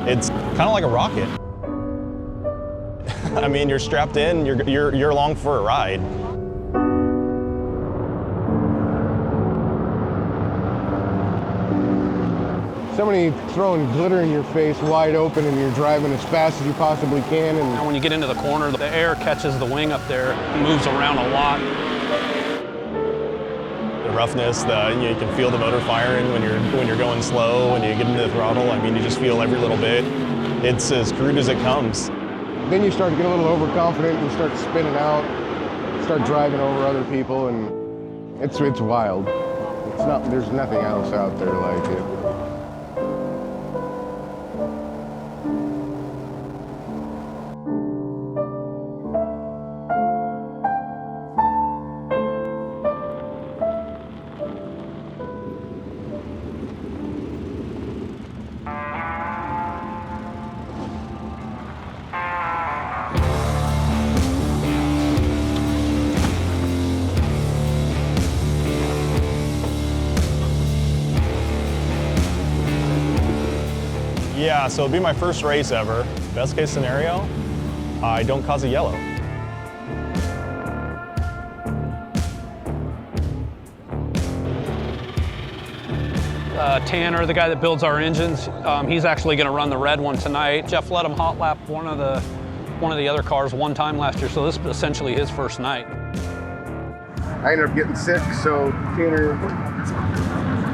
It's kind of like a rocket. I mean, you're strapped in, you're along for a ride. Somebody throwing glitter in your face wide open and you're driving as fast as you possibly can. And when you get into the corner, the air catches the wing up there, moves around a lot. The roughness, you can feel the motor firing when you're going slow, when you get into the throttle. I mean, you just feel every little bit. It's as crude as it comes. Then you start to get a little overconfident and start spinning out, start driving over other people, and it's wild. There's nothing else out there like it. Yeah, so it'll be my first race ever. Best case scenario, I don't cause a yellow. Tanner, the guy that builds our engines, he's actually going to run the red one tonight. Jeff let him hot lap one of the other cars one time last year, so this is essentially his first night. I ended up getting sick, so Tanner,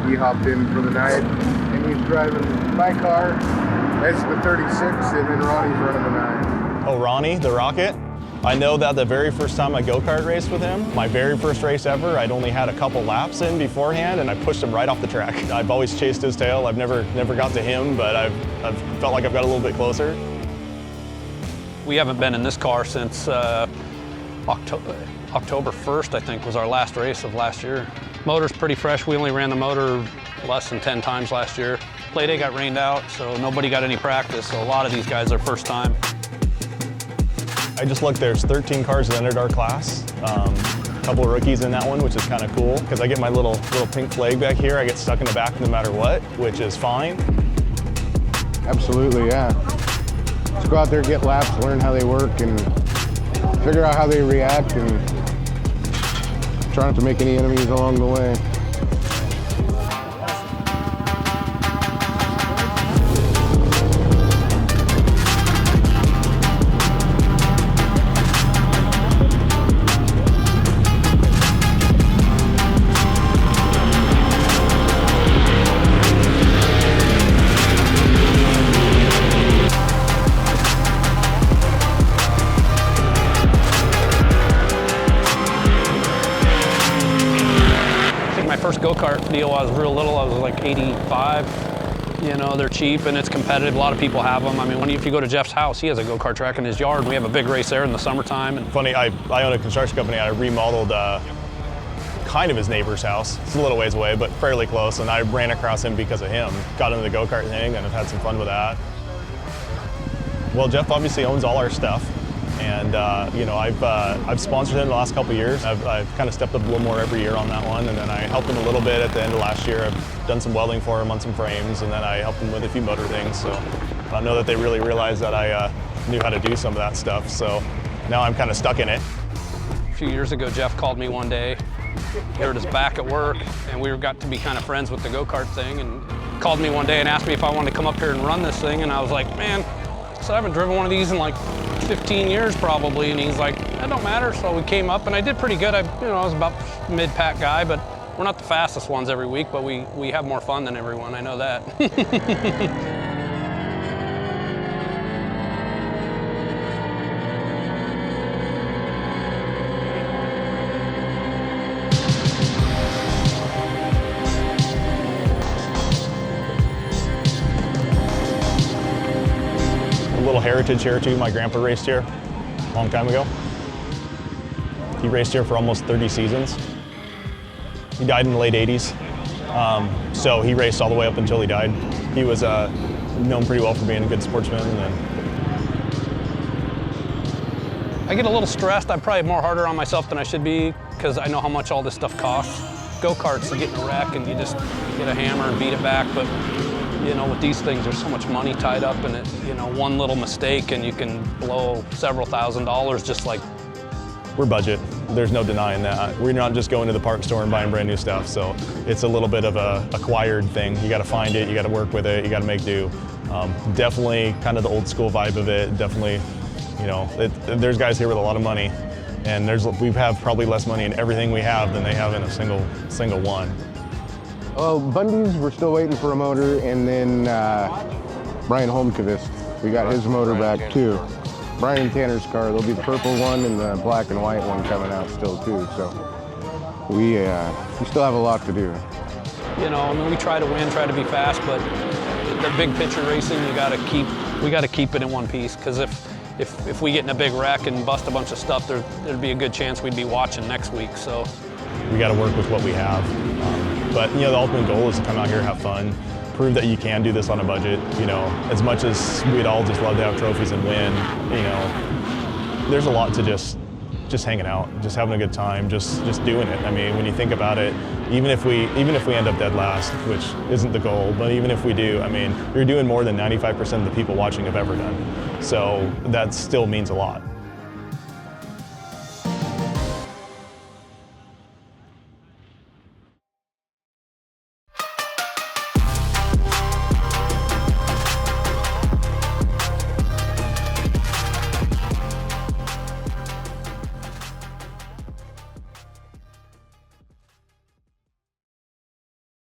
he hopped in for the night, and he's driving my car. That's the 36, and then Ronnie's running the 9. Oh, Ronnie, the Rocket? I know that the very first time I go-kart raced with him, my very first race ever, I'd only had a couple laps in beforehand, and I pushed him right off the track. I've always chased his tail. I've never got to him, but I've felt like I've got a little bit closer. We haven't been in this car since October 1st, I think, was our last race of last year. Motor's pretty fresh. We only ran the motor less than 10 times last year. Play day got rained out, so nobody got any practice, so a lot of these guys are first time. I just looked, there's 13 cars that entered our class. A couple of rookies in that one, which is kind of cool, because I get my little pink flag back here. I get stuck in the back no matter what, which is fine. Absolutely, yeah. Just go out there, get laps, learn how they work, and figure out how they react, and try not to make any enemies along the way. First go-kart deal, I was real little. I was like 85. You know, they're cheap and it's competitive. A lot of people have them. I mean, if you go to Jeff's house, he has a go-kart track in his yard. We have a big race there in the summertime. And funny, I own a construction company. I remodeled kind of his neighbor's house. It's a little ways away, but fairly close. And I ran across him because of him. Got into the go-kart thing and I've had some fun with that. Well, Jeff obviously owns all our stuff. And you know, I've sponsored him the last couple of years. I've kind of stepped up a little more every year on that one, and then I helped him a little bit at the end of last year. I've done some welding for him on some frames, and then I helped him with a few motor things. So I know that they really realized that I knew how to do some of that stuff. So now I'm kind of stuck in it. A few years ago, Jeff called me one day. He hurt his back at work, and we got to be kind of friends with the go-kart thing, and called me one day and asked me if I wanted to come up here and run this thing, and I was like, man, so I haven't driven one of these in like 15 years probably, and he's like, that don't matter. So we came up and I did pretty good. I was about mid-pack guy, but we're not the fastest ones every week, but we have more fun than everyone, I know that. Little heritage here too. My grandpa raced here a long time ago. He raced here for almost 30 seasons. He died in the late 80s. So he raced all the way up until he died. He was known pretty well for being a good sportsman. I get a little stressed. I'm probably more harder on myself than I should be because I know how much all this stuff costs. Go-karts, you get in a wreck and you just get a hammer and beat it back. But you know, with these things, there's so much money tied up in it. You know, one little mistake and you can blow several $1,000s just like. We're budget. There's no denying that. We're not just going to the parts store and buying brand new stuff. So it's a little bit of a acquired thing. You got to find it, you got to work with it, you got to make do. Definitely kind of the old school vibe of it. Definitely, you know, there's guys here with a lot of money, and we have probably less money in everything we have than they have in a single one. Oh, Bundy's, we're still waiting for a motor, and then Brian Holmqvist, we got his motor back too. Brian Tanner's car, there'll be the purple one and the black and white one coming out still too. So we still have a lot to do. You know, I mean, we try to win, try to be fast, but the big picture racing, we got to keep it in one piece. Because if we get in a big wreck and bust a bunch of stuff, there'd be a good chance we'd be watching next week. So we got to work with what we have. But you know, the ultimate goal is to come out here, have fun, prove that you can do this on a budget. You know, as much as we'd all just love to have trophies and win, you know, there's a lot to just hanging out, just having a good time, just doing it. I mean, when you think about it, even if we end up dead last, which isn't the goal, but even if we do, I mean, you're doing more than 95% of the people watching have ever done. So that still means a lot.